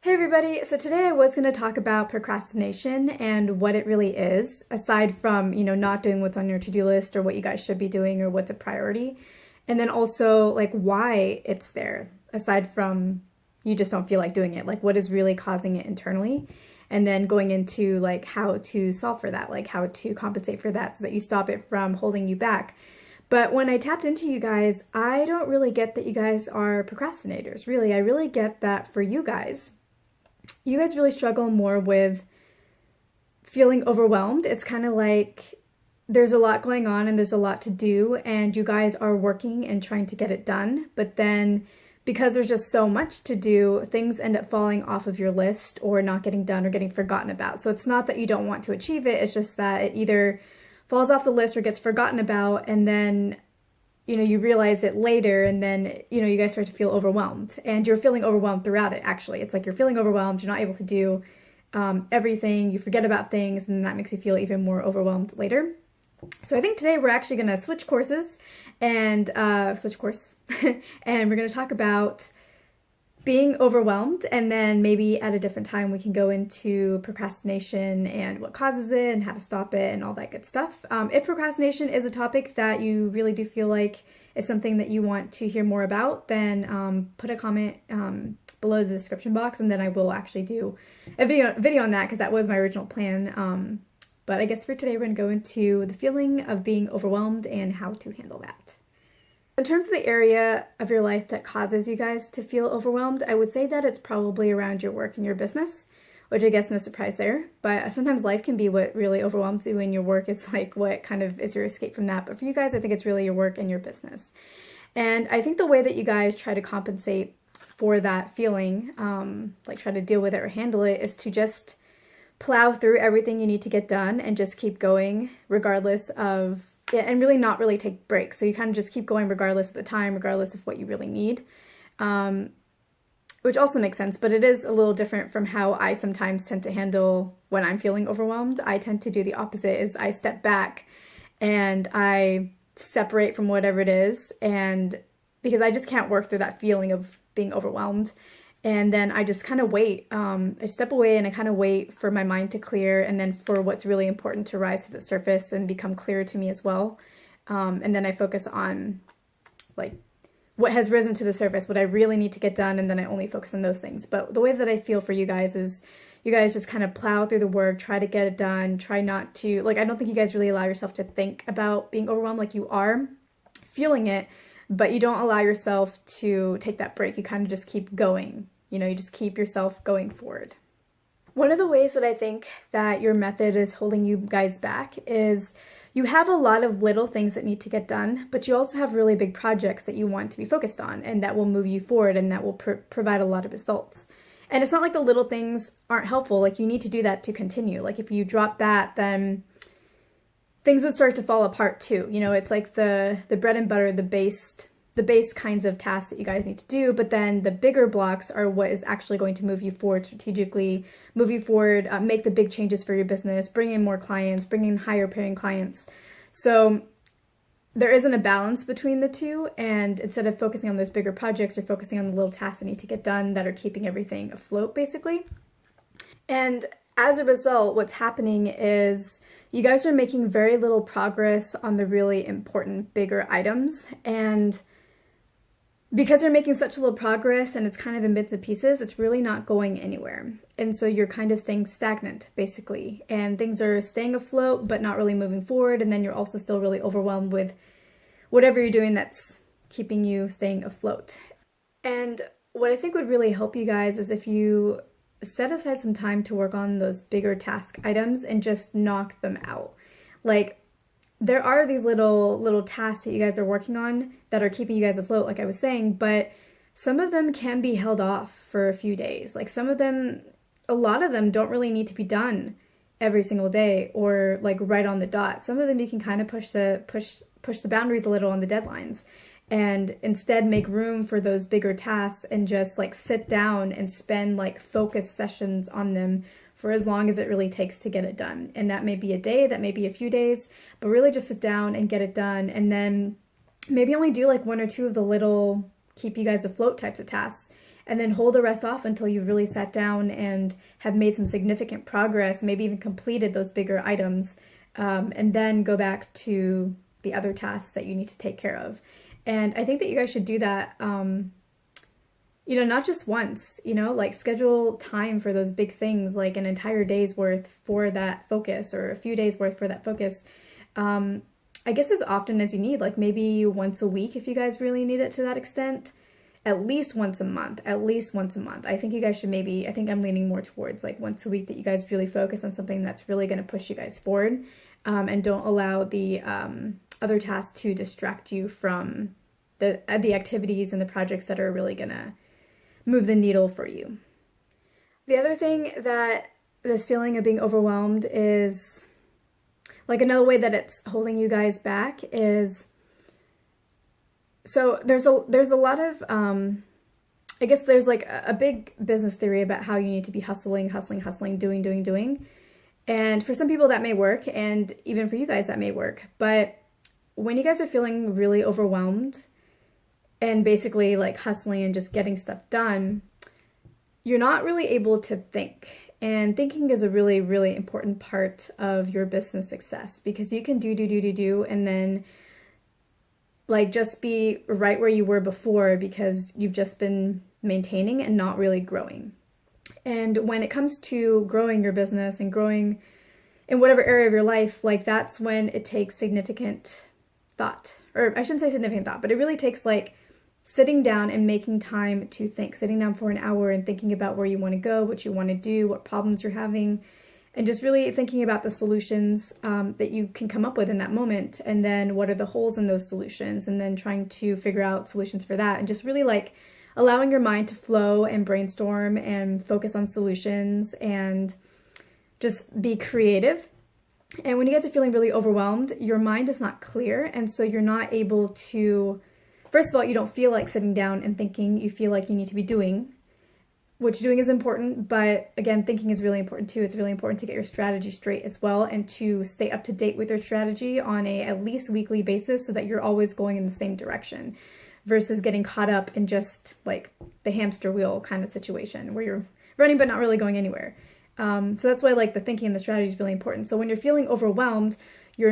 Hey everybody, so today I was going to talk about procrastination and what it really is, aside from, not doing what's on your to-do list or what you guys should be doing or what's a priority. And then also like why it's there, aside from you just don't feel like doing it, like what is really causing it internally. And then going into like how to solve for that, like how to compensate for that so that you stop it from holding you back. But when I tapped into you guys, I don't really get that you guys are procrastinators. Really, I really get that for you guys really struggle more with feeling overwhelmed. It's kind of like there's a lot going on and there's a lot to do, and you guys are working and trying to get it done. But then because there's just so much to do, things end up falling off of your list or not getting done or getting forgotten about. So it's not that you don't want to achieve it, it's just that it either falls off the list or gets forgotten about, and then you realize it later, and then, you guys start to feel overwhelmed, and you're feeling overwhelmed throughout it, actually. It's like you're feeling overwhelmed, you're not able to do everything, you forget about things, and that makes you feel even more overwhelmed later. So I think today we're actually going to switch courses and and we're going to talk about being overwhelmed, and then maybe at a different time we can go into procrastination and what causes it and how to stop it and all that good stuff. If procrastination is a topic that you really do feel like is something that you want to hear more about, then put a comment below the description box, and then I will actually do a video on that, because that was my original plan. But I guess for today we're going to go into the feeling of being overwhelmed and how to handle that. In terms of the area of your life that causes you guys to feel overwhelmed, I would say that it's probably around your work and your business, which I guess no surprise there. But sometimes life can be what really overwhelms you, and your work is like what kind of is your escape from that. But for you guys, I think it's really your work and your business. And I think the way that you guys try to compensate for that feeling, like try to deal with it or handle it, is to just plow through everything you need to get done and just keep going regardless of and really not really take breaks. So you kind of just keep going regardless of the time, regardless of what you really need, which also makes sense, but it is a little different from how I sometimes tend to handle when I'm feeling overwhelmed. I tend to do the opposite, is I step back and I separate from whatever it is, and because I just can't work through that feeling of being overwhelmed. And then I just kind of wait. I step away and I kind of wait for my mind to clear, and then for what's really important to rise to the surface and become clearer to me as well. And then I focus on like what has risen to the surface, what I really need to get done, and then I only focus on those things. But the way that I feel for you guys is you guys just kind of plow through the work, try to get it done, try not to, like, I don't think you guys really allow yourself to think about being overwhelmed. Like, you are feeling it, but you don't allow yourself to take that break. You kind of just keep going. You just keep yourself going forward. One of the ways that I think that your method is holding you guys back is you have a lot of little things that need to get done, but you also have really big projects that you want to be focused on and that will move you forward and that will provide a lot of results. And it's not like the little things aren't helpful. Like, you need to do that to continue. Like, if you drop that, then things would start to fall apart too. It's like the bread and butter, the base kinds of tasks that you guys need to do, but then the bigger blocks are what is actually going to move you forward strategically, move you forward, make the big changes for your business, bring in more clients, bring in higher paying clients. So there isn't a balance between the two, and instead of focusing on those bigger projects, you're focusing on the little tasks that need to get done that are keeping everything afloat, basically. And as a result, what's happening is you guys are making very little progress on the really important, bigger items, and because you're making such little progress and it's kind of in bits and pieces, it's really not going anywhere. And so you're kind of staying stagnant, basically. And things are staying afloat, but not really moving forward. And then you're also still really overwhelmed with whatever you're doing that's keeping you staying afloat. And what I think would really help you guys is if you set aside some time to work on those bigger task items and just knock them out. Like, there are these little tasks that you guys are working on that are keeping you guys afloat, like I was saying, but some of them can be held off for a few days. Like, some of them, a lot of them don't really need to be done every single day or like right on the dot. Some of them you can kind of push the boundaries a little on the deadlines, and instead make room for those bigger tasks and just like sit down and spend like focused sessions on them for as long as it really takes to get it done. And that may be a day, that may be a few days, but really just sit down and get it done. And then maybe only do like one or two of the little keep you guys afloat types of tasks. and then hold the rest off until you've really sat down and have made some significant progress, maybe even completed those bigger items, and then go back to the other tasks that you need to take care of. And I think that you guys should do that, you know, not just once, you know, like schedule time for those big things, like an entire day's worth for that focus, or a few days worth for that focus. I guess as often as you need, like maybe once a week if you guys really need it to that extent, at least once a month, at least once a month. I think you guys should maybe, I think I'm leaning more towards like once a week, that you guys really focus on something that's really going to push you guys forward, and don't allow the other tasks to distract you from the activities and the projects that are really going to move the needle for you. The other thing that this feeling of being overwhelmed is, like another way that it's holding you guys back is, so there's a lot of, I guess there's like a big business theory about how you need to be hustling, doing. And for some people that may work, and even for you guys that may work. But when you guys are feeling really overwhelmed and basically like hustling and just getting stuff done, you're not really able to think. And thinking is a really, really important part of your business success, because you can do, and then like just be right where you were before because you've just been maintaining and not really growing. And when it comes to growing your business and growing in whatever area of your life, like that's when it takes significant thought, or I shouldn't say significant thought, but it really takes like sitting down and making time to think, sitting down for an hour and thinking about where you want to go, what you want to do, what problems you're having, and just really thinking about the solutions that you can come up with in that moment, and then what are the holes in those solutions, and then trying to figure out solutions for that, and just really like allowing your mind to flow and brainstorm and focus on solutions and just be creative. And when you guys are feeling really overwhelmed, your mind is not clear, and so you're not able to, first of all, you don't feel like sitting down and thinking, you feel like you need to be doing, which doing is important, but again, thinking is really important too. It's really important to get your strategy straight as well, and to stay up to date with your strategy on a at least weekly basis so that you're always going in the same direction, versus getting caught up in just like the hamster wheel kind of situation where you're running but not really going anywhere. So that's why like the thinking and the strategy is really important. So when you're feeling overwhelmed, you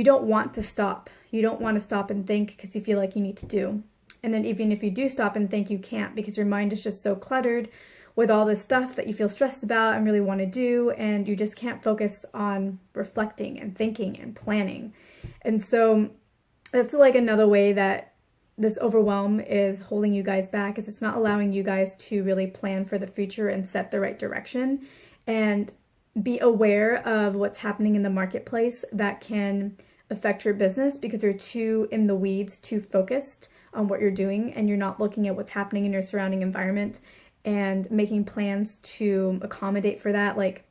don't want to stop. You don't want to stop and think because you feel like you need to do. And then even if you do stop and think, you can't, because your mind is just so cluttered with all this stuff that you feel stressed about and really want to do, and you just can't focus on reflecting and thinking and planning. And so that's like another way that this overwhelm is holding you guys back, is it's not allowing you guys to really plan for the future and set the right direction and be aware of what's happening in the marketplace that can affect your business, because you're too in the weeds, too focused on what you're doing, and you're not looking at what's happening in your surrounding environment and making plans to accommodate for that. Like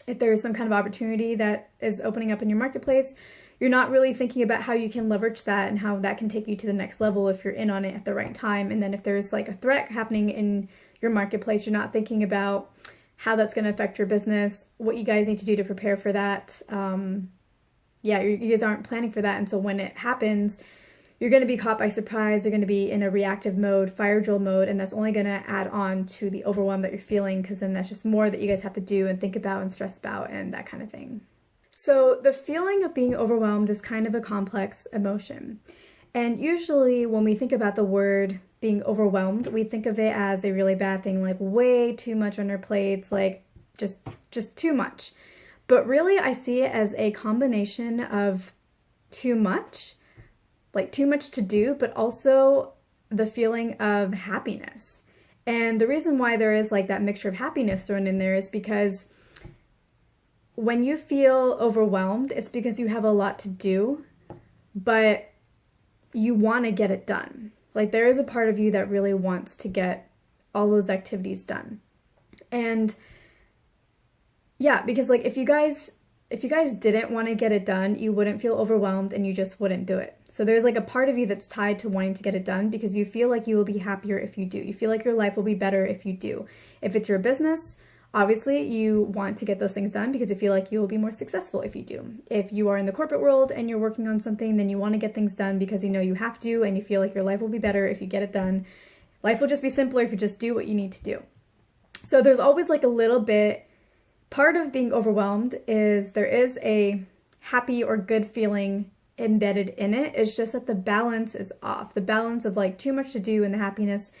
if there is some kind of opportunity that is opening up in your marketplace, you're not really thinking about how you can leverage that and how that can take you to the next level if you're in on it at the right time. And then if there's like a threat happening in your marketplace, you're not thinking about how that's going to affect your business, what you guys need to do to prepare for that. You guys aren't planning for that. And so when it happens, you're going to be caught by surprise. You're going to be in a reactive mode, fire drill mode, and that's only going to add on to the overwhelm that you're feeling, because then that's just more that you guys have to do and think about and stress about and that kind of thing. So the feeling of being overwhelmed is kind of a complex emotion. And usually when we think about the word being overwhelmed, we think of it as a really bad thing, like way too much on our plates, like just too much. But really I see it as a combination of too much, like too much to do, but also the feeling of happiness. And the reason why there is like that mixture of happiness thrown in there is because when you feel overwhelmed, it's because you have a lot to do, but you want to get it done. Like there is a part of you that really wants to get all those activities done. And yeah, because like if you guys didn't want to get it done, you wouldn't feel overwhelmed and you just wouldn't do it. So there's like a part of you that's tied to wanting to get it done because you feel like you will be happier if you do. You feel like your life will be better if you do. If it's your business, obviously you want to get those things done because you feel like you will be more successful if you do. If you are in the corporate world and you're working on something, then you want to get things done because you know you have to, and you feel like your life will be better if you get it done. life will just be simpler if you just do what you need to do. So there's always like a little bit, part of being overwhelmed is there is a happy or good feeling embedded in it. It's just that the balance is off. The balance of like too much to do and the happiness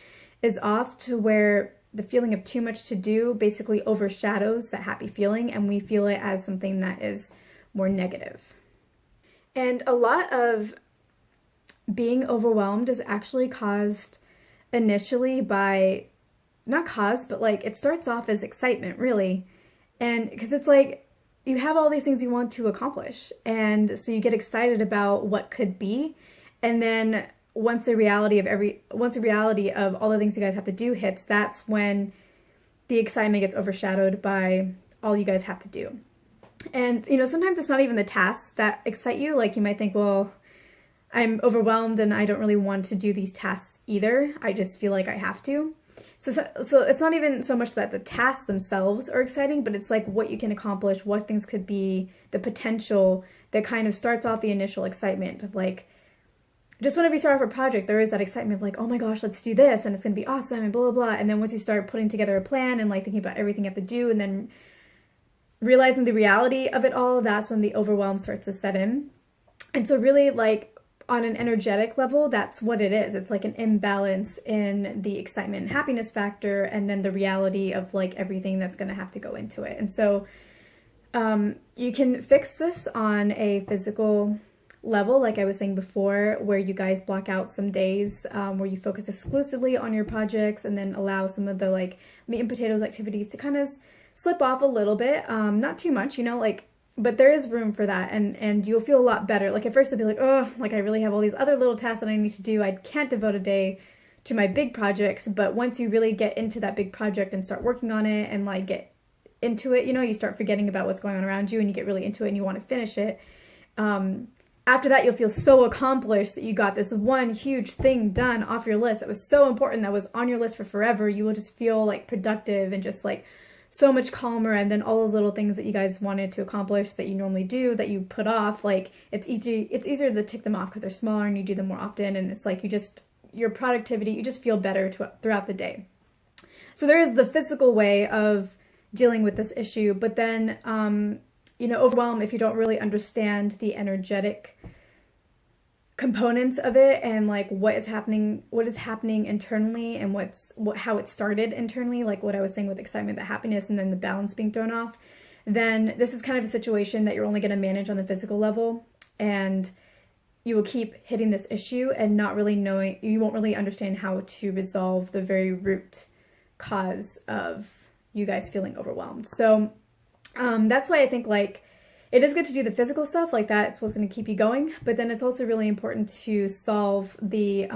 is off to where the feeling of too much to do basically overshadows that happy feeling, and we feel it as something that is more negative. And a lot of being overwhelmed is actually caused initially by, not caused, but like it starts off as excitement, really. And because it's like you have all these things you want to accomplish, and so you get excited about what could be, and then once the reality of all the things you guys have to do hits, that's when the excitement gets overshadowed by all you guys have to do. And, you know, sometimes it's not even the tasks that excite you. Like, you might think, well, I'm overwhelmed and I don't really want to do these tasks either. I just feel like I have to. So it's not even so much that the tasks themselves are exciting, but it's like what you can accomplish, what things could be, the potential that kind of starts off the initial excitement of like, just whenever you start off a project, there is that excitement of like, oh my gosh, let's do this, and it's gonna be awesome, and blah, blah, blah. And then once you start putting together a plan and like thinking about everything you have to do, and then realizing the reality of it all, that's when the overwhelm starts to set in. And so really, like, on an energetic level, that's what it is. It's like an imbalance in the excitement and happiness factor, and then the reality of like everything that's gonna have to go into it. And so you can fix this on a physical level, like I was saying before, where you guys block out some days where you focus exclusively on your projects, and then allow some of the like meat and potatoes activities to kind of slip off a little bit, not too much, you know, like, but there is room for that, and you'll feel a lot better. Like at first it'll be like, oh, like I really have all these other little tasks that I need to do. I can't devote a day to my big projects. But once you really get into that big project and start working on it and like get into it, you know, you start forgetting about what's going on around you and you get really into it and you want to finish it. After that, you'll feel so accomplished that you got this one huge thing done off your list that was so important, that was on your list for forever. You will just feel like productive and just like so much calmer. And then all those little things that you guys wanted to accomplish that you normally do, that you put off, like it's easier to tick them off because they're smaller and you do them more often. And it's like your productivity, you just feel better throughout the day. So there is the physical way of dealing with this issue, but then you know, overwhelm, if you don't really understand the energetic components of it and like what is happening internally, and how it started internally, like what I was saying with excitement, the happiness, and then the balance being thrown off, then this is kind of a situation that you're only going to manage on the physical level, and you will keep hitting this issue and not really knowing, you won't really understand how to resolve the very root cause of you guys feeling overwhelmed. So that's why I think like it is good to do the physical stuff, like that's what's going to keep you going, but then it's also really important to solve the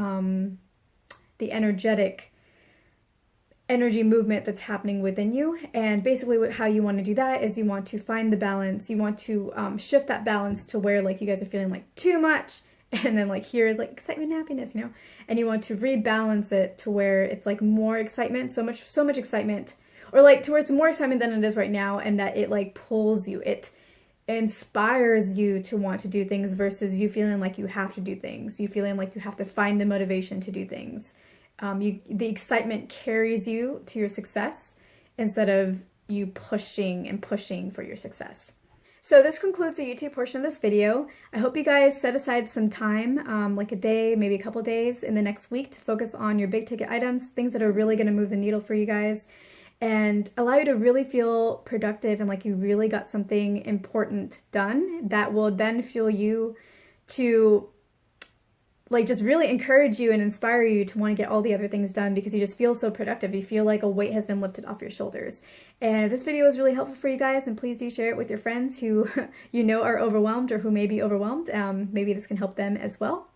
energy movement that's happening within you. And basically how you want to do that is you want to find the balance. You want to shift that balance to where like you guys are feeling like too much, and then like here is like excitement and happiness, you know, and you want to rebalance it to where it's like more excitement, so much excitement, or like to where it's more excitement than it is right now, and that it like pulls you, it inspires you to want to do things versus you feeling like you have to do things, you feeling like you have to find the motivation to do things. The excitement carries you to your success instead of you pushing and pushing for your success. So this concludes the YouTube portion of this video. I hope you guys set aside some time, like a day, maybe a couple days in the next week, to focus on your big ticket items, things that are really going to move the needle for you guys, and allow you to really feel productive and like you really got something important done that will then fuel you to like just really encourage you and inspire you to want to get all the other things done, because you just feel so productive. You feel like a weight has been lifted off your shoulders. And if this video was really helpful for you guys, and please do share it with your friends who you know are overwhelmed or who may be overwhelmed. Maybe this can help them as well.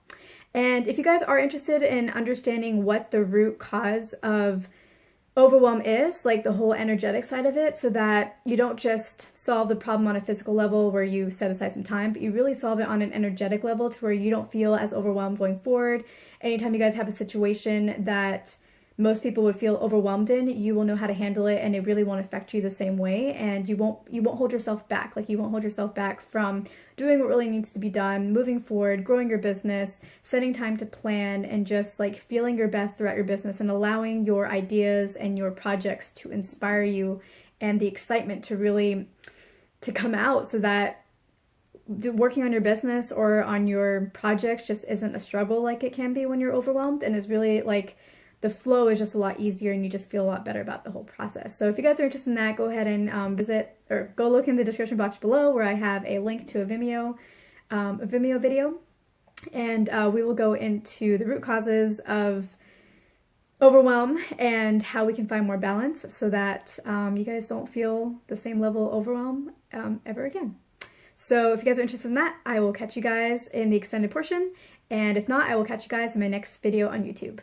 And if you guys are interested in understanding what the root cause of overwhelm is, like the whole energetic side of it, so that you don't just solve the problem on a physical level where you set aside some time, but you really solve it on an energetic level to where you don't feel as overwhelmed going forward. Anytime you guys have a situation that most people would feel overwhelmed in, you will know how to handle it, and it really won't affect you the same way, and you won't hold yourself back. Like, you won't hold yourself back from doing what really needs to be done, moving forward, growing your business, setting time to plan, and just like feeling your best throughout your business and allowing your ideas and your projects to inspire you and the excitement to really to come out, so that working on your business or on your projects just isn't a struggle like it can be when you're overwhelmed, and is really like the flow is just a lot easier and you just feel a lot better about the whole process. So if you guys are interested in that, go ahead and visit or go look in the description box below where I have a link to a Vimeo video, and we will go into the root causes of overwhelm and how we can find more balance so that you guys don't feel the same level of overwhelm ever again. So if you guys are interested in that, I will catch you guys in the extended portion, and if not, I will catch you guys in my next video on YouTube.